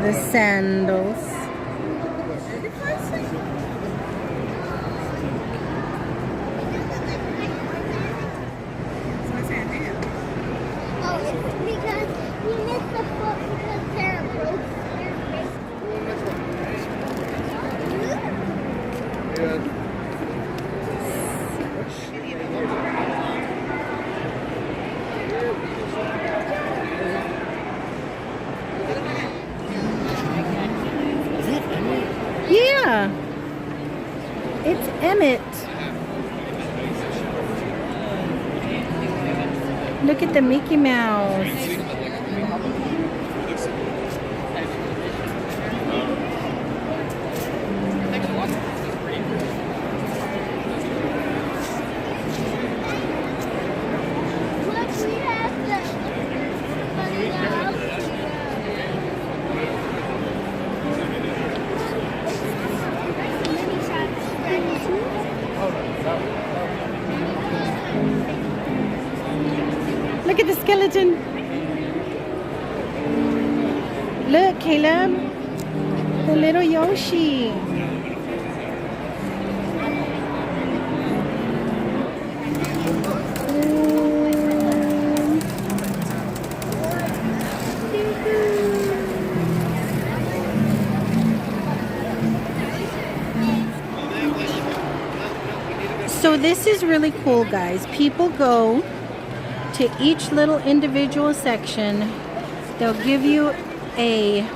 The sandals. Oh, it's because we missed the foot because Sarah broke Yeah, it's Emmett. Look at the Mickey Mouse. Look, we have the funny house. Look at the skeleton. Look, Caleb. The little Yoshi. So this is really cool, guys. People go to each little individual section. They'll give you a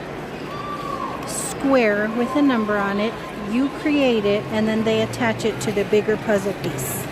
square with a number on it. You create it, and then they attach it to the bigger puzzle piece.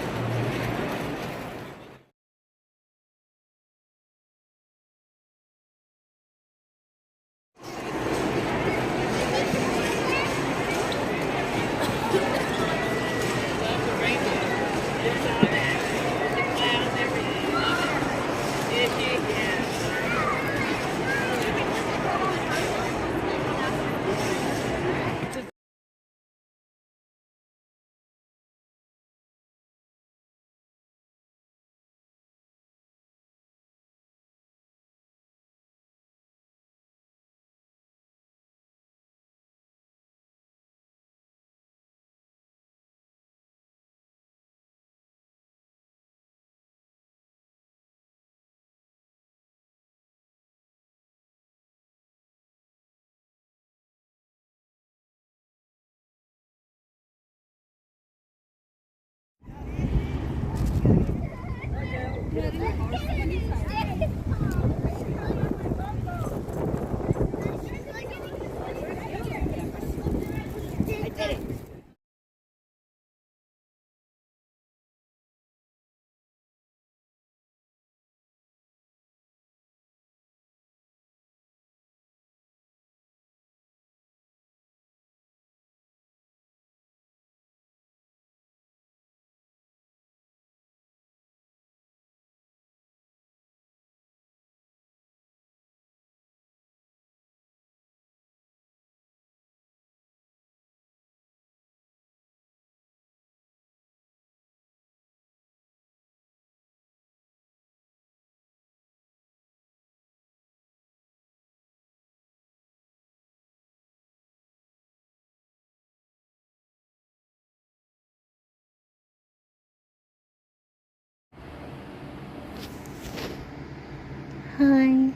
Hi.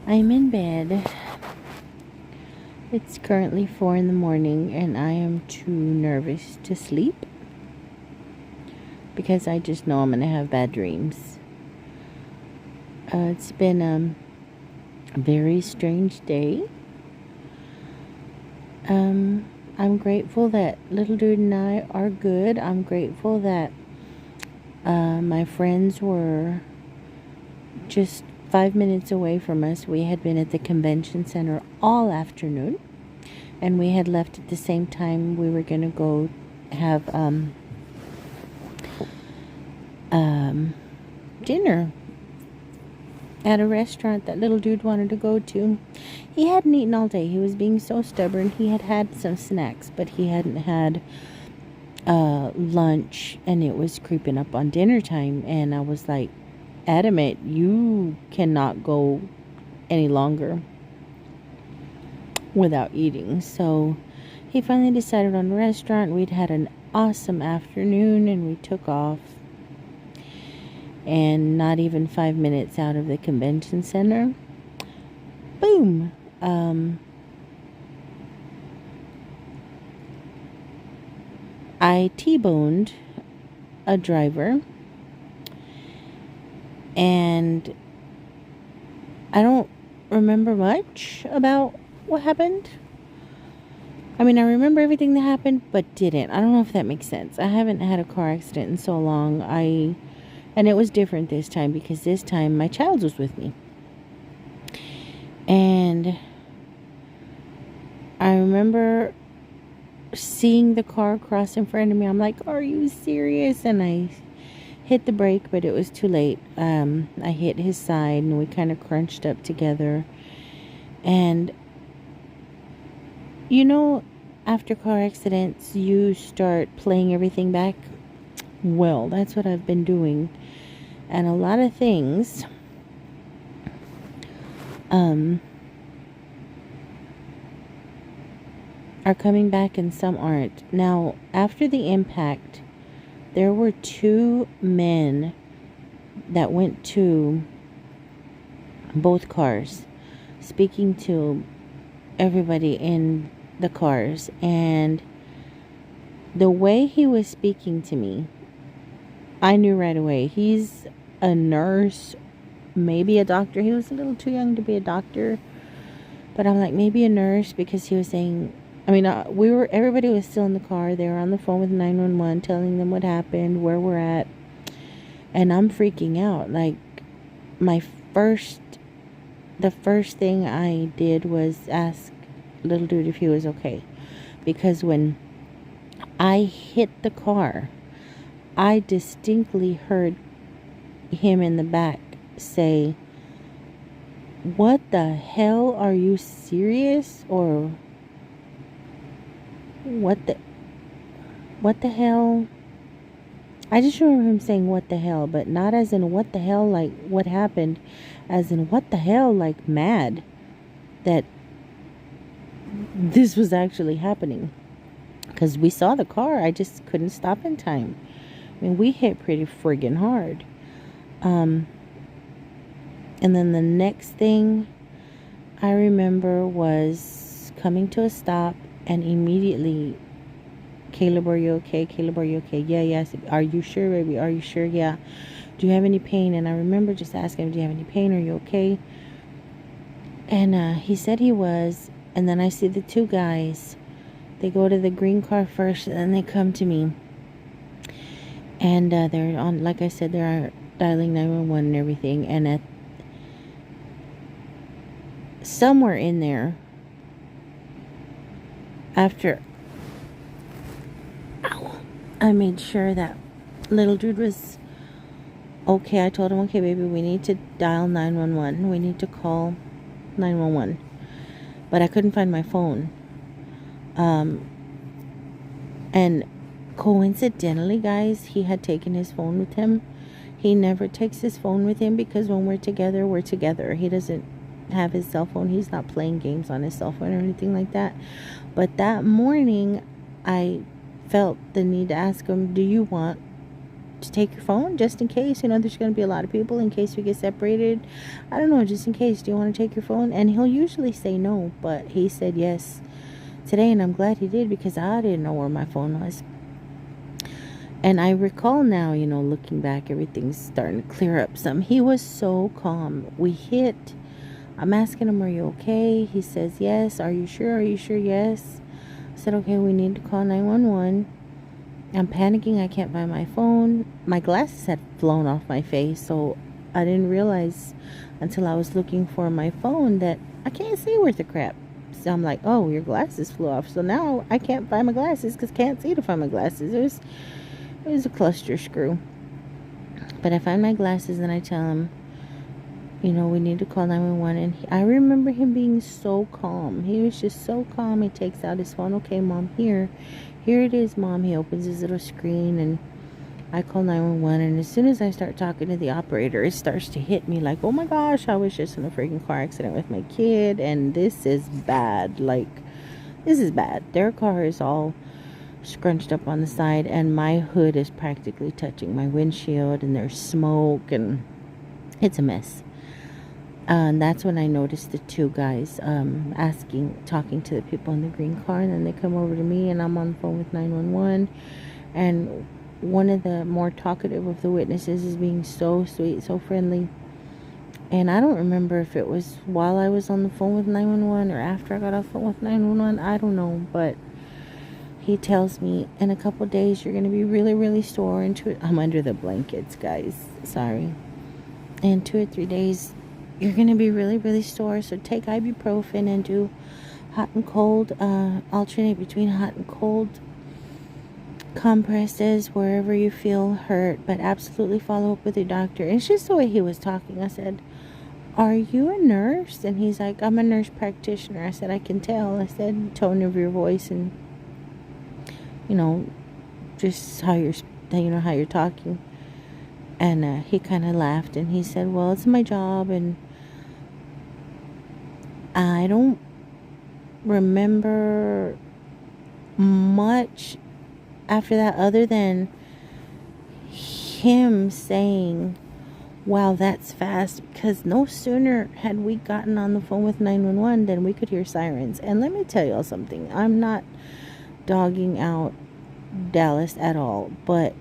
I'm in bed. It's currently 4 in the morning and I am too nervous to sleep because I just know I'm going to have bad dreams. It's been a very strange day. I'm grateful that little dude and I are good. I'm grateful that my friends were just 5 minutes away from us. We had been at the convention center all afternoon, and we had left at the same time we were going to go have dinner. at a restaurant that little dude wanted to go to. He hadn't eaten all day. He was being so stubborn. He had had some snacks, but he hadn't had lunch, and it was creeping up on dinner time. And I was like, adamant, you cannot go any longer without eating. So he finally decided on a restaurant. We'd had an awesome afternoon, and we took off. And not even 5 minutes out of the convention center, boom, I T-boned a driver, and I don't remember much about what happened. I mean, I remember everything that happened, but didn't. I don't know if that makes sense. I haven't had a car accident in so long. And it was different this time, because this time my child was with me. And I remember seeing the car cross in front of me. I'm like, are you serious? And I hit the brake, but it was too late. I hit his side, and we kind of crunched up together. And you know, after car accidents, you start playing everything back. Well, that's what I've been doing. And a lot of things are coming back, and some aren't. Now, after the impact, there were 2 men that went to both cars, speaking to everybody in the cars. And the way he was speaking to me, I knew right away. He's a nurse, maybe a doctor. He was a little too young to be a doctor, but I'm like, maybe a nurse, because he was saying, I mean, everybody was still in the car. They were on the phone with 911, telling them what happened, where we're at. And I'm freaking out. Like, the first thing I did was ask little dude if he was okay. Because when I hit the car, I distinctly heard him in the back say, "What the hell? Are you serious?" Or what the hell? I just remember him saying what the hell, but not as in what the hell, like what happened, as in what the hell, like mad that this was actually happening. Because we saw the car, I just couldn't stop in time. I mean, we hit pretty friggin' hard. And then the next thing I remember was coming to a stop, and immediately, "Caleb, are you okay? Caleb, are you okay?" "Yeah, yes." "Are you sure, baby? Are you sure?" "Yeah." "Do you have any pain?" And I remember just asking him, "Do you have any pain? Are you okay?" And he said he was. And then I see the 2 guys. They go to the green car first, and then they come to me. And they're on, like I said, they're dialing 911 and everything. And at somewhere in there, after I made sure that little dude was okay, I told him, "Okay, baby, we need to dial 911. We need to call 911. But I couldn't find my phone. And coincidentally, guys, he had taken his phone with him. He never takes his phone with him, because when we're together, we're together. He doesn't have his cell phone. He's not playing games on his cell phone or anything like that. But that morning, I felt the need to ask him, "Do you want to take your phone, just in case? You know, there's going to be a lot of people, in case we get separated. I don't know, just in case. Do you want to take your phone?" And he'll usually say no, but he said yes today, and I'm glad he did, because I didn't know where my phone was. And I recall now, you know, looking back, everything's starting to clear up some. He was so calm. I'm asking him, "Are you okay?" He says, "Yes." "Are you sure? Are you sure?" "Yes." I said, "Okay, we need to call 911. I'm panicking. I can't find my phone." My glasses had flown off my face, so I didn't realize until I was looking for my phone that I can't see worth a crap. So I'm like, "Oh, your glasses flew off." So now I can't find my glasses, because I can't see to find my glasses. It was a cluster screw. But I find my glasses, and I tell him, we need to call 911. And I remember him being so calm. He was just so calm. He takes out his phone. Okay, Mom, here it is, Mom. He opens his little screen, and I call 911. And as soon as I start talking to the operator, it starts to hit me like, oh my gosh, I was just in a freaking car accident with my kid, and this is bad. Like, this is bad. Their car is all scrunched up on the side, and my hood is practically touching my windshield, and there's smoke, and it's a mess. And that's when I noticed the two guys talking to the people in the green car, and then they come over to me, and I'm on the phone with 911, and one of the more talkative of the witnesses is being so sweet, so friendly. And I don't remember if it was while I was on the phone with 911 or after I got off the phone with 911. I don't know, but he tells me in a couple days you're going to be really, really sore. I'm under the blankets, guys. Sorry. In 2 or 3 days, you're going to be really, really sore. So take ibuprofen and do hot and cold, alternate between hot and cold compresses wherever you feel hurt, but absolutely follow up with your doctor. And it's just the way he was talking. I said, are you a nurse? And he's like, I'm a nurse practitioner. I said, I can tell. I said, tone of your voice and, just how you're talking. And he kind of laughed, and he said, well, it's my job, and I don't remember much after that other than him saying, wow, that's fast, because no sooner had we gotten on the phone with 911 than we could hear sirens. And let me tell y'all something. I'm not dogging out Dallas at all, but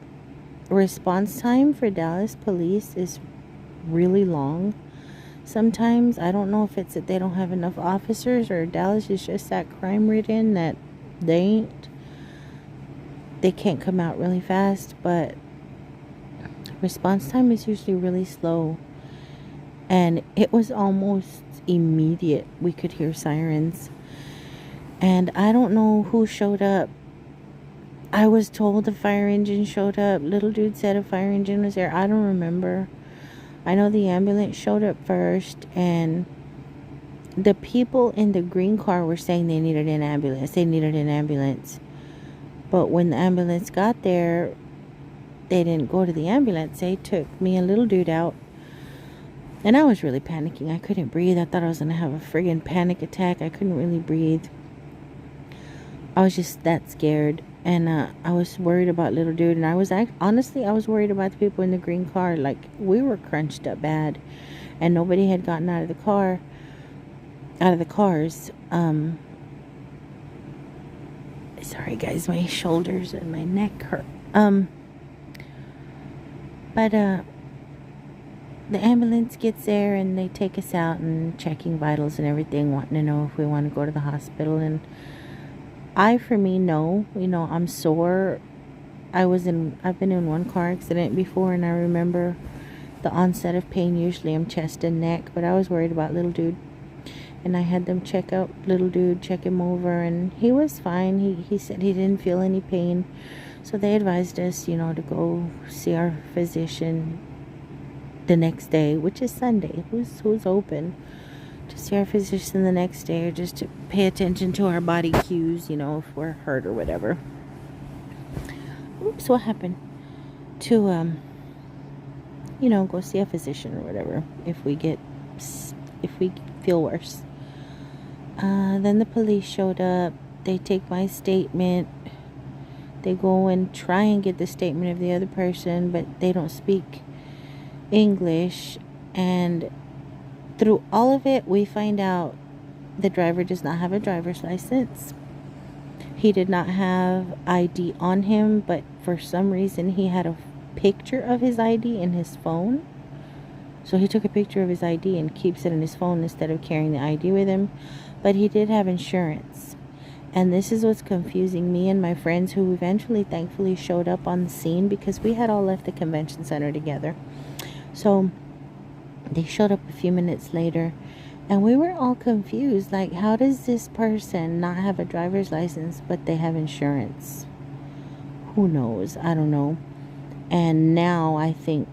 response time for Dallas police is really long. Sometimes I don't know if it's that they don't have enough officers, or Dallas is just that crime ridden that they can't come out really fast, but response time is usually really slow. And it was almost immediate. We could hear sirens. And I don't know who showed up. I was told the fire engine showed up. Little dude said a fire engine was there. I don't remember. I know the ambulance showed up first, and the people in the green car were saying they needed an ambulance. But when the ambulance got there, they didn't go to the ambulance. They took me and little dude out. And I was really panicking. I couldn't breathe. I thought I was going to have a friggin' panic attack. I couldn't really breathe. I was just that scared. And I was worried about little dude. And I was worried about the people in the green car. Like, we were crunched up bad. And nobody had gotten out of the cars. Sorry, guys. My shoulders and my neck hurt. But the ambulance gets there, and they take us out and checking vitals and everything, wanting to know if we want to go to the hospital. And for me, no. I'm sore. I've been in one car accident before, and I remember the onset of pain. Usually I'm chest and neck, but I was worried about little dude. And I had them check out little dude, check him over, and he was fine. He said he didn't feel any pain. So they advised us, to go see our physician the next day, which is Sunday, who's open, to see our physician the next day, or just to pay attention to our body cues, if we're hurt or whatever. Oops, what happened? To, go see a physician or whatever, if we feel worse. Then the police showed up. They take my statement. They go and try and get the statement of the other person, but they don't speak English. And through all of it, we find out the driver does not have a driver's license. He did not have ID on him, but for some reason he had a picture of his ID in his phone. So he took a picture of his ID and keeps it in his phone instead of carrying the ID with him. But he did have insurance. And this is what's confusing me and my friends, who eventually, thankfully, showed up on the scene, because we had all left the convention center together. So they showed up a few minutes later, and we were all confused. Like, how does this person not have a driver's license, but they have insurance? Who knows? I don't know. And now I think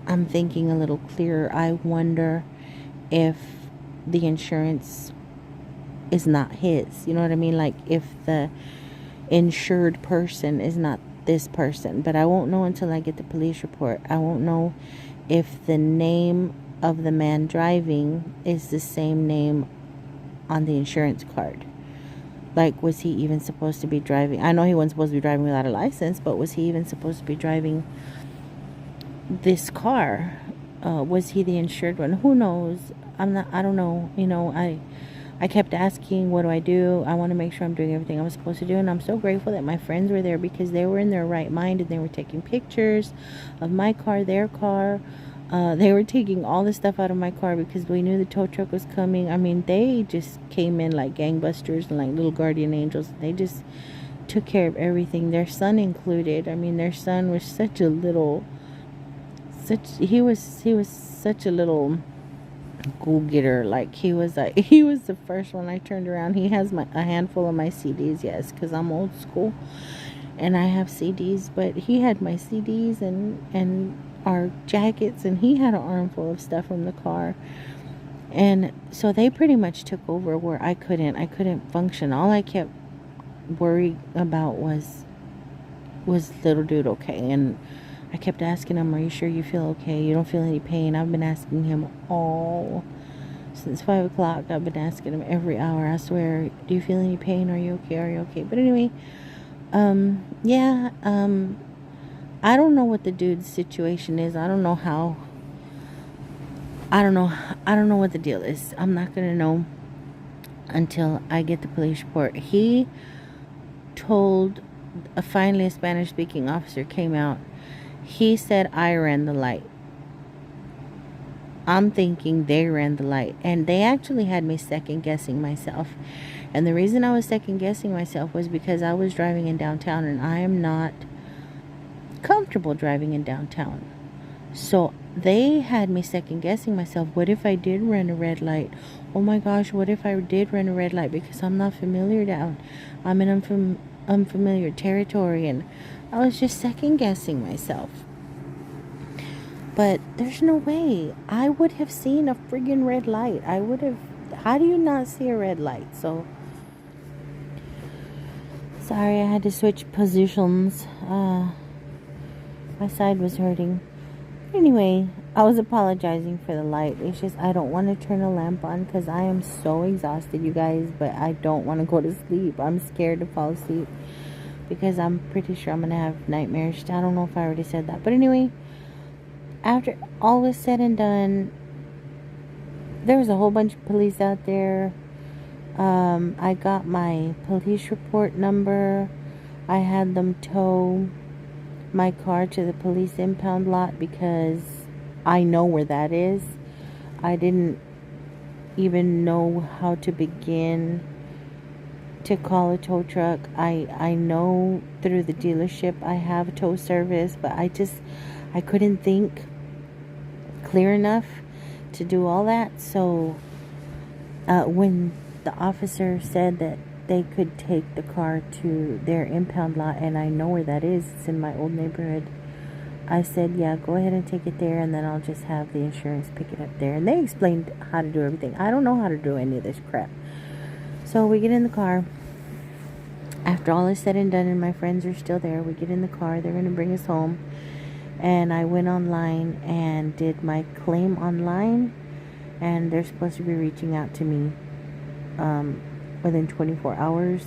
I'm thinking a little clearer. I wonder if the insurance is not his. You know what I mean? Like if the insured person is not this person. But I won't know until I get the police report. I won't know if the name of the man driving is the same name on the insurance card. Like, was he even supposed to be driving? I know he wasn't supposed to be driving without a license, but was he even supposed to be driving this car? Was he the insured one? Who knows? I don't know. You know, I kept asking, what do I do? I want to make sure I'm doing everything I'm supposed to do. And I'm so grateful that my friends were there, because they were in their right mind and they were taking pictures of my car, their car. They were taking all the stuff out of my car because we knew the tow truck was coming. I mean, they just came in like gangbusters and like little guardian angels. They just took care of everything, their son included. I mean, their son was such a little, he was such a little go-getter. Like he was the first one I turned around. He has a handful of my CDs, yes, because I'm old school and I have CDs, but he had my CDs and our jackets, and he had an armful of stuff from the car. And so they pretty much took over where I couldn't function. All I kept worried about was little dude okay? And I kept asking him, are you sure you feel okay? You don't feel any pain? I've been asking him since 5 o'clock. I've been asking him every hour. I swear, do you feel any pain? Are you okay? Are you okay? But anyway, yeah, I don't know what the dude's situation is. I don't know what the deal is. I'm not going to know until I get the police report. He told, finally a Spanish speaking officer came out. He said I ran the light. I'm thinking they ran the light. And they actually had me second guessing myself. And the reason I was second guessing myself was because I was driving in downtown, and I am not comfortable driving in downtown. So they had me second guessing myself. What if I did run a red light? Oh my gosh, what if I did run a red light? Because I'm not familiar down. I'm in unfamiliar territory, and I was just second guessing myself. But there's no way. I would have seen a friggin' red light. How do you not see a red light? So, sorry, I had to switch positions. My side was hurting. Anyway, I was apologizing for the light. It's just I don't want to turn a lamp on because I am so exhausted, you guys. But I don't want to go to sleep. I'm scared to fall asleep because I'm pretty sure I'm going to have nightmares. I don't know if I already said that. But anyway, after all was said and done, there was a whole bunch of police out there. I got my police report number. I had them tow my car to the police impound lot because I know where that is. I didn't even know how to begin to call a tow truck. I know through the dealership I have tow service, but I couldn't think clear enough to do all that. So when the officer said that they could take the car to their impound lot, and I know where that is, it's in my old neighborhood, I said, yeah, go ahead and take it there, and then I'll just have the insurance pick it up there. And they explained how to do everything. I don't know how to do any of this crap. So we get in the car. After all is said and done and my friends are still there, we get in the car. They're going to bring us home. And I went online and did my claim online, and they're supposed to be reaching out to me within 24 hours.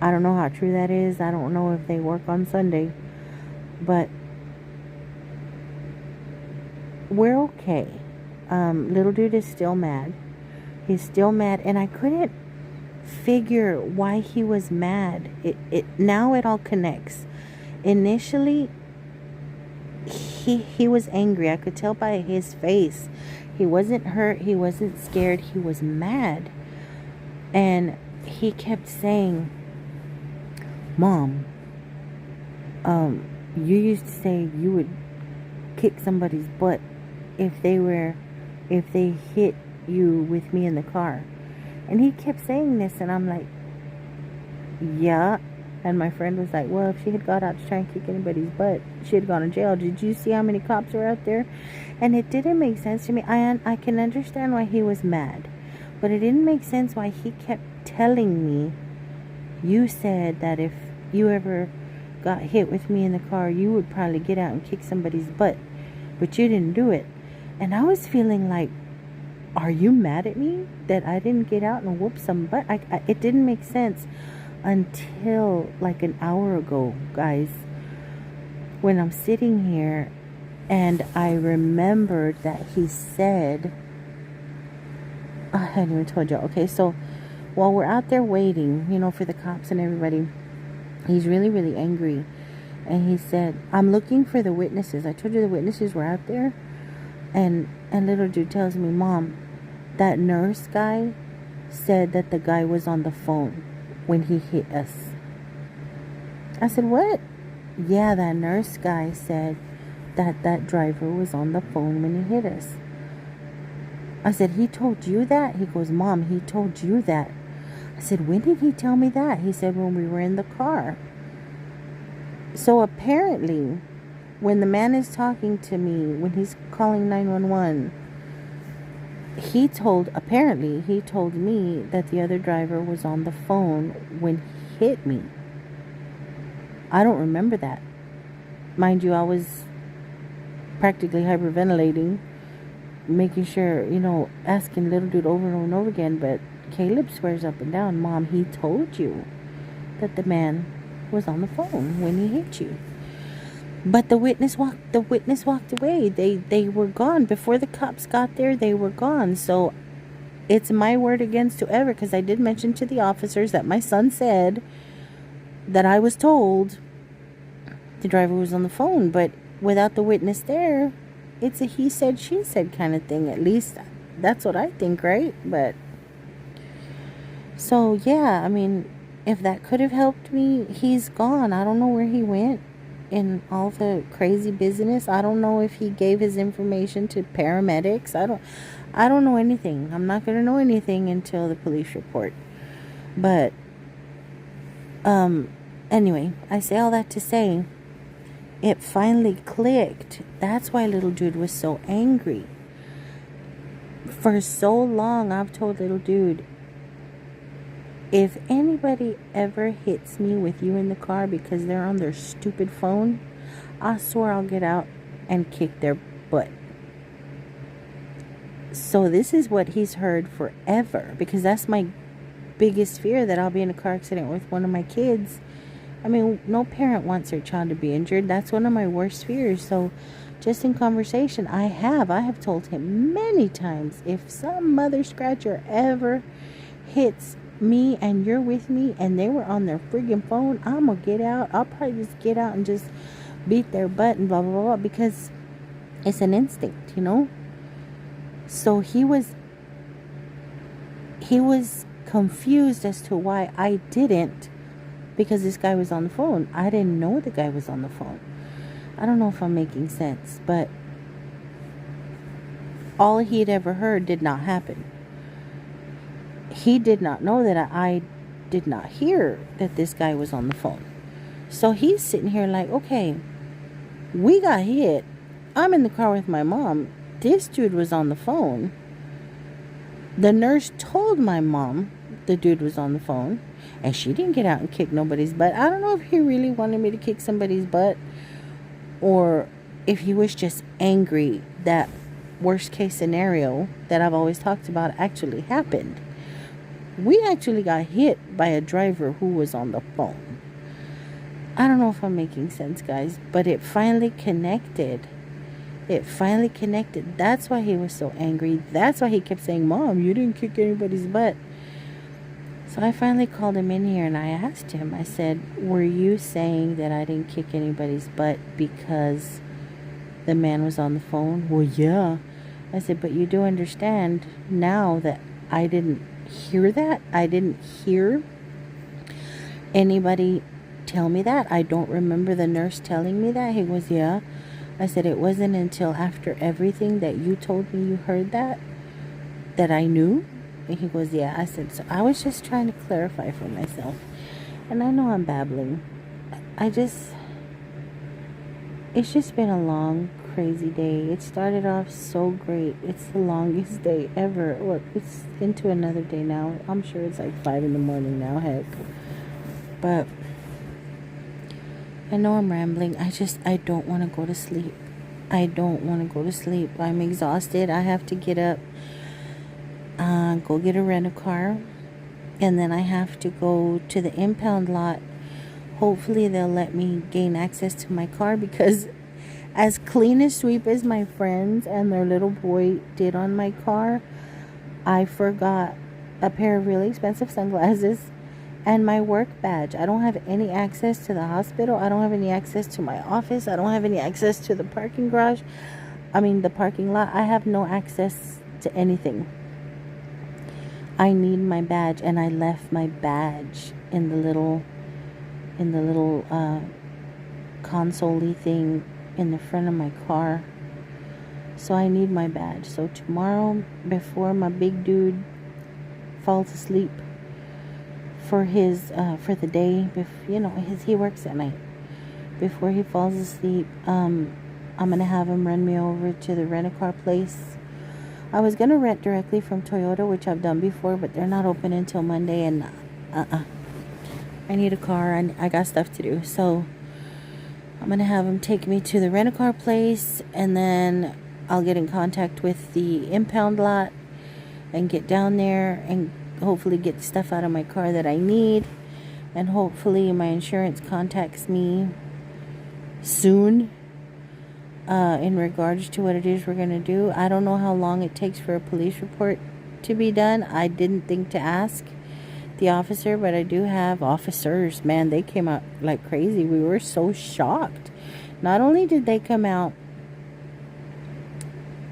I don't know how true that is. I don't know if they work on Sunday, but we're okay. Little dude is still mad. He's still mad, and I couldn't figure why he was mad. Now it all connects. Initially, he was angry. I could tell by his face. He wasn't hurt. He wasn't scared. He was mad. And he kept saying, Mom, you used to say you would kick somebody's butt if they hit you with me in the car. And he kept saying this, and I'm like, yeah, And my friend was like, well, if she had got out to try and kick anybody's butt, she had gone to jail. Did you see how many cops were out there? And it didn't make sense to me. I can understand why he was mad. But it didn't make sense why he kept telling me, you said that if you ever got hit with me in the car, you would probably get out and kick somebody's butt. But you didn't do it. And I was feeling like, are you mad at me that I didn't get out and whoop some butt? It didn't make sense until like an hour ago, guys, when I'm sitting here and I remembered that he said, I hadn't even told you. Okay, so while we're out there waiting, for the cops and everybody, he's really, really angry. And he said, I'm looking for the witnesses. I told you the witnesses were out there. And little dude tells me, Mom, that nurse guy said that the guy was on the phone when he hit us. I said, what? Yeah, that nurse guy said that driver was on the phone when he hit us. I said, he told you that? He goes, Mom, he told you that. I said, when did he tell me that? He said, when we were in the car. So apparently, when the man is talking to me, when he's calling 911, he told me that the other driver was on the phone when he hit me. I don't remember that. Mind you, I was practically hyperventilating, making sure, asking little dude over and over again. But Caleb swears up and down, Mom, he told you that the man was on the phone when he hit you. But the witness walked away. They were gone. Before the cops got there, they were gone. So it's my word against whoever, because I did mention to the officers that my son said that I was told the driver was on the phone. But without the witness there, it's a he said, she said kind of thing. At least that's what I think, right? But so, yeah, I mean, if that could have helped me, he's gone. I don't know where he went in all the crazy business. I don't know if he gave his information to paramedics. I don't know anything. I'm not going to know anything until the police report. But anyway, I say all that to say, it finally clicked. That's why little dude was so angry. For so long, I've told little dude, if anybody ever hits me with you in the car because they're on their stupid phone, I swear I'll get out and kick their butt. So this is what he's heard forever, because that's my biggest fear, that I'll be in a car accident with one of my kids. I mean, no parent wants their child to be injured. That's one of my worst fears. So just in conversation, I have told him many times, if some mother scratcher ever hits me and you're with me and they were on their friggin' phone, I'm gonna get out. I'll probably just get out and just beat their butt and blah blah blah, because it's an instinct, So he was confused as to why I didn't, because this guy was on the phone. I didn't know the guy was on the phone. I don't know if I'm making sense, but all he had ever heard did not happen. He did not know that I did not hear that this guy was on the phone. So he's sitting here like, okay, we got hit. I'm in the car with my mom. This dude was on the phone. The nurse told my mom the dude was on the phone, and she didn't get out and kick nobody's butt. I don't know if he really wanted me to kick somebody's butt, or if he was just angry that worst case scenario that I've always talked about actually happened. We actually got hit by a driver who was on the phone. I don't know if I'm making sense, guys, but it finally connected. That's why he was so angry. That's why he kept saying, Mom, you didn't kick anybody's butt. So I finally called him in here and I asked him, I said, were you saying that I didn't kick anybody's butt because the man was on the phone? Well, yeah. I said, but you do understand now that I didn't hear that. I didn't hear anybody tell me that. I don't remember the nurse telling me that. He goes, yeah. I said, it wasn't until after everything that you told me you heard that I knew. And he goes, yeah. I said, so I was just trying to clarify for myself. And I know I'm babbling. It's just been a long, crazy day. It started off so great. It's the longest day ever. Look, it's into another day now. I'm sure it's like 5 in the morning now, heck. But I know I'm rambling. I don't want to go to sleep. I don't want to go to sleep. I'm exhausted. I have to get up, go get a rent-a-car, and then I have to go to the impound lot. Hopefully they'll let me gain access to my car, because as clean a sweep as my friends and their little boy did on my car, I forgot a pair of really expensive sunglasses and my work badge. I don't have any access to the hospital. I don't have any access to my office. I don't have any access to the parking lot. I have no access to anything. I need my badge, and I left my badge in the little console-y thing in the front of my car. So I need my badge. So tomorrow, before my big dude falls asleep for the day, he works at night. Before he falls asleep, I'm gonna have him run me over to the rent-a-car place. I was gonna rent directly from Toyota, which I've done before, but they're not open until Monday, and I need a car, and I got stuff to do. So I'm gonna have him take me to the rent-a-car place, and then I'll get in contact with the impound lot and get down there and hopefully get the stuff out of my car that I need, and hopefully my insurance contacts me soon in regards to what it is we're gonna do. I don't know how long it takes for a police report to be done. I didn't think to ask the officer, but I do have officers. Man, they came out like crazy. We were so shocked. Not only did they come out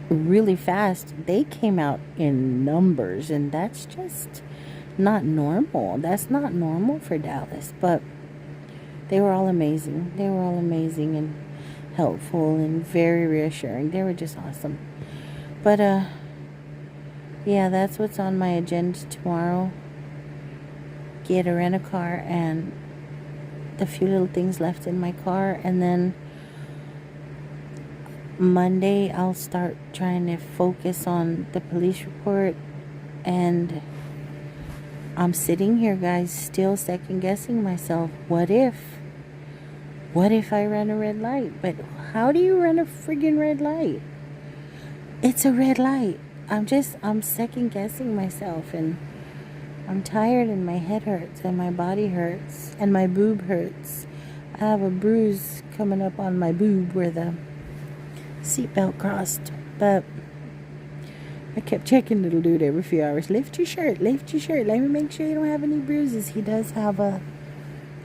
really fast, they came out in numbers, and that's just not normal. That's not normal for Dallas. But they were all amazing. They were all amazing and helpful and very reassuring. They were just awesome. But yeah, that's what's on my agenda tomorrow. Get a rent-a-car and the few little things left in my car, and then Monday I'll start trying to focus on the police report. And I'm sitting here, guys, still second guessing myself. What if I run a red light? But how do you run a friggin' red light? It's a red light. I'm second guessing myself, and I'm tired, and my head hurts, and my body hurts, and my boob hurts. I have a bruise coming up on my boob where the seatbelt crossed. But I kept checking little dude every few hours. Lift your shirt. Let me make sure you don't have any bruises. He does have a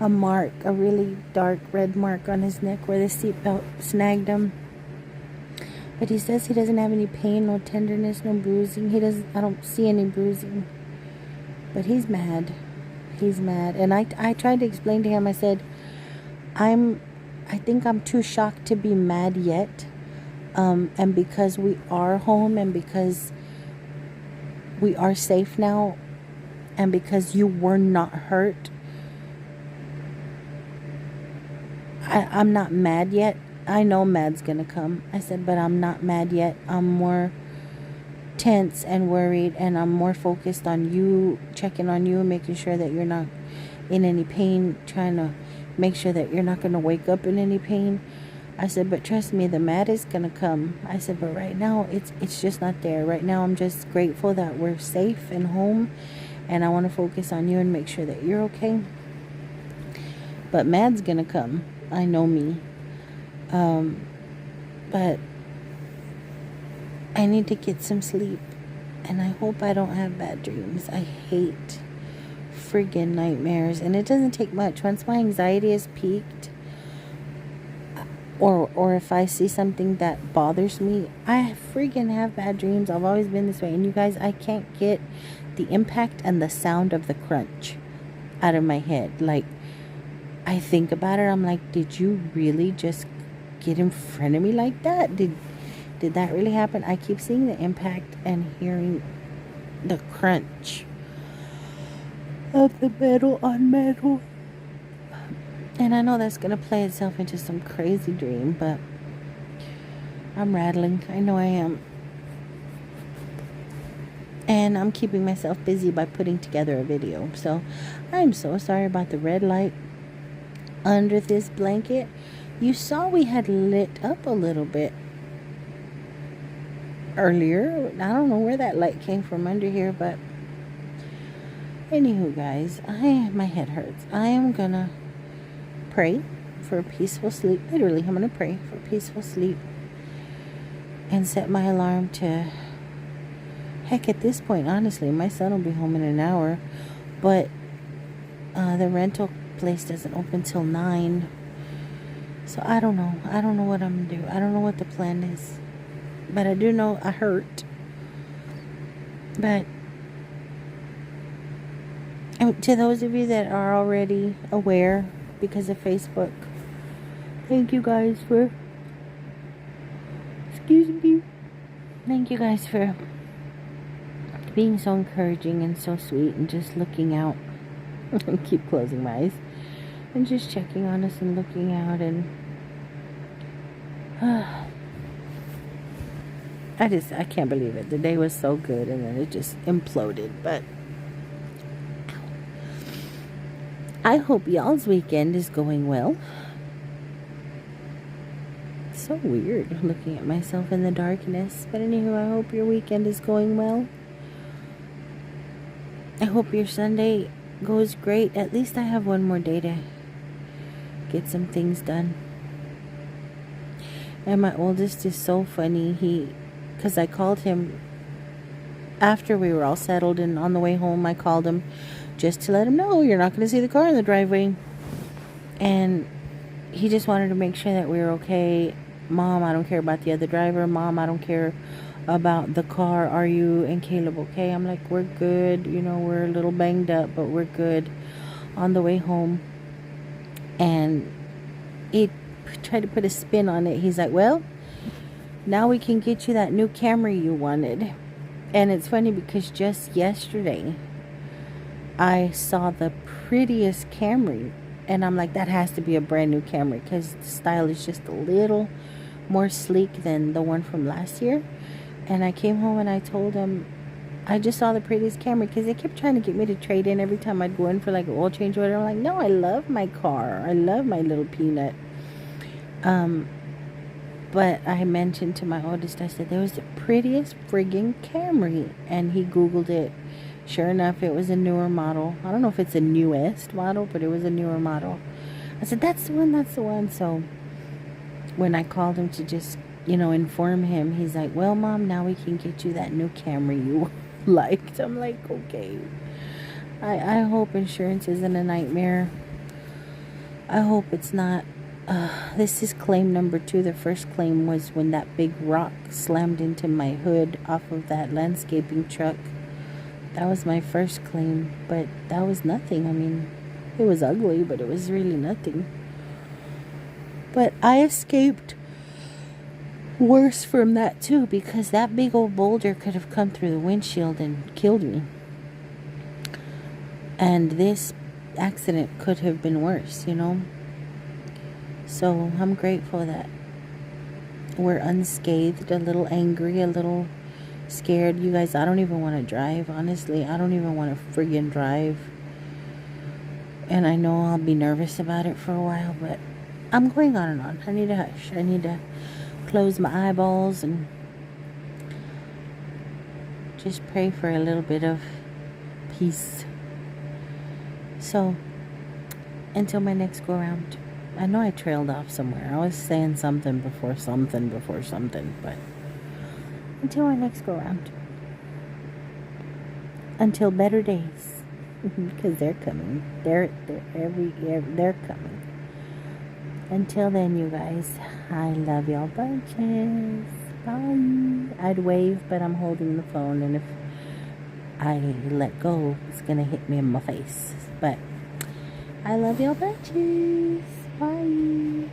mark, a really dark red mark on his neck where the seatbelt snagged him. But he says he doesn't have any pain, no tenderness, no bruising. I don't see any bruising. But he's mad. And I tried to explain to him. I said, I think I'm too shocked to be mad yet. And because we are home, and because we are safe now, and because you were not hurt, I'm not mad yet. I know mad's gonna come. I said, but I'm not mad yet. I'm more tense and worried, and I'm more focused on you, checking on you, making sure that you're not in any pain, trying to make sure that you're not going to wake up in any pain. I said, but trust me, the mad is going to come. I said, but right now it's just not there. Right now I'm just grateful that we're safe and home, and I want to focus on you and make sure that you're okay. But mad's going to come. I know me. But I need to get some sleep, and I hope I don't have bad dreams. I hate friggin' nightmares, and it doesn't take much. Once my anxiety is peaked, or if I see something that bothers me, I friggin' have bad dreams. I've always been this way, and you guys, I can't get the impact and the sound of the crunch out of my head. Like, I think about it, I'm like, did you really just get in front of me like that? Did that really happen? I keep seeing the impact and hearing the crunch of the metal on metal. And I know that's going to play itself into some crazy dream, but I'm rattling. I know I am. And I'm keeping myself busy by putting together a video. So I'm so sorry about the red light under this blanket. You saw we had lit up a little bit earlier. I don't know where that light came from under here, but anywho, guys, my head hurts. I am gonna pray for a peaceful sleep. Literally, I'm gonna pray for peaceful sleep and set my alarm to, heck, at this point, honestly, my son will be home in an hour, but the rental place doesn't open till 9. So I don't know what I'm gonna do. I don't know what the plan is, but I do know I hurt. But to those of you that are already aware because of Facebook, thank you guys for, excuse me, thank you guys for being so encouraging and so sweet and just looking out. I keep closing my eyes and just checking on us and looking out, and I can't believe it. The day was so good and then it just imploded. But I hope y'all's weekend is going well. It's so weird looking at myself in the darkness. But anywho, I hope your weekend is going well. I hope your Sunday goes great. At least I have one more day to get some things done. And my oldest is so funny. Because I called him after we were all settled, and on the way home I called him just to let him know you're not going to see the car in the driveway. And he just wanted to make sure that we were okay. Mom, I don't care about the other driver. Mom, I don't care about the car. Are you and Caleb okay? I'm like, we're good. You know, we're a little banged up, but we're good. On the way home, and he tried to put a spin on it. He's like, well, now we can get you that new Camry you wanted. And it's funny because just yesterday I saw the prettiest Camry, and I'm like, that has to be a brand new Camry because the style is just a little more sleek than the one from last year. And I came home and I told him I just saw the prettiest Camry, because they kept trying to get me to trade in every time I'd go in for like an oil change order. I'm like, no, I love my car. I love my little peanut. But I mentioned to my oldest, I said, there was the prettiest friggin' Camry. And he Googled it. Sure enough, it was a newer model. I don't know if it's a newest model, but it was a newer model. I said, that's the one, that's the one. So when I called him to just, inform him, he's like, well, Mom, now we can get you that new Camry you liked. I'm like, okay. I hope insurance isn't a nightmare. I hope it's not. This is claim number 2. The first claim was when that big rock slammed into my hood off of that landscaping truck. That was my first claim, but that was nothing. I mean, it was ugly, but it was really nothing. But I escaped worse from that too, because that big old boulder could have come through the windshield and killed me. And this accident could have been worse, So I'm grateful that we're unscathed, a little angry, a little scared. You guys, I don't even want to drive. Honestly, I don't even want to friggin' drive. And I know I'll be nervous about it for a while, but I'm going on and on. I need to hush. I need to close my eyeballs and just pray for a little bit of peace. So, until my next go around. I know I trailed off somewhere. I was saying something before something, but until my next go around. Until better days. Because they're coming. They're coming. Until then, you guys, I love y'all bunches. Bye. I'd wave, but I'm holding the phone, and if I let go, it's gonna hit me in my face. But I love y'all bunches. Bye.